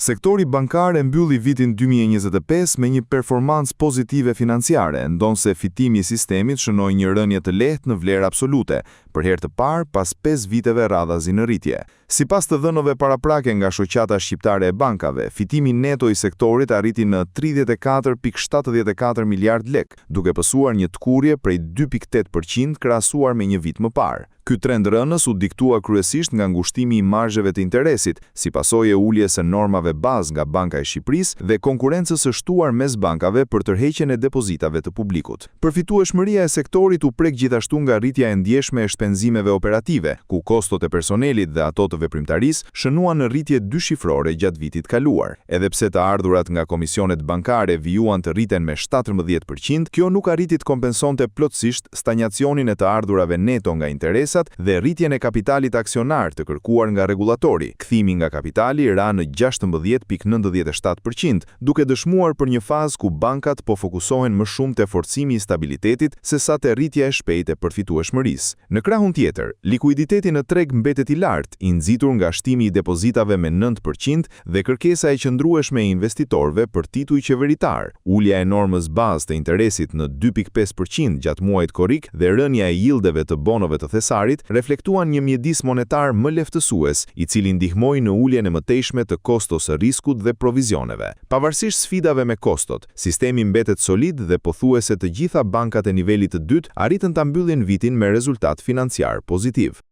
Sektori bankar e mbylli vitin 2025 me një performancë pozitive financiare, ndonse fitimi i sistemit shënoi një rënje të lehtë në vlerë absolute, për herë të parë pas 5 viteve radhazi në rritje. Sipas të dhënave paraprake nga shoqata shqiptare e bankave, fitimi neto i sektorit arriti në 34.74 miliard lek, duke pësuar një tkurje prej 2.8% krahasuar me një vit më parë. Ky trend rënës u diktua kryesisht nga ngushtimi i marzheve të interesit, si pasojë e uljes së normave bazë nga Banka e Shqipërisë dhe konkurrencës së shtuar mes bankave për tërheqjen e depozitave të publikut. Përfitueshmëria e sektorit u prek gjithashtu nga rritja e ndjeshme e shpenzimeve operative, ku kostot e personelit dhe ato të veprimtarisë shënuan në rritje dyshifrore gjatë vitit kaluar. Edhe pse të ardhurat nga komisionet bankare vijuan të rriten me 17%, kjo nuk arriti të kompensonte plotësisht stagnacionin e të ardhurave neto nga interesat dhe rritjen e kapitalit aksionar të kërkuar nga regulatori. Kthimi nga kapitali ra në 16.97%, duke dëshmuar për një fazë ku bankat po fokusohen më shumë te forcimi i stabilitetit sesa te rritja e shpejtë e përfitueshmërisë. Në krahun tjetër, likuiditeti në treg mbetet i lartë, i nxitur nga shtimi i depozitave me 9% dhe kërkesa e qëndrueshme e investitorëve për tituj qeveritar. Ulja e normës bazë të interesit në 2.5% gjatë muajit korrik dhe rënja e yieldeve të bonove të thesarit reflektuan një mjedis monetar më lehtësues, i cili ndihmoi në uljen e mëtejshme të kostos së riskut dhe provizioneve. Pavarësisht sfidave me kostot, sistemi mbetet solid dhe pothuese të gjitha bankat e nivelit të dytë arritën ta mbyllin vitin me rezultat financiar pozitiv.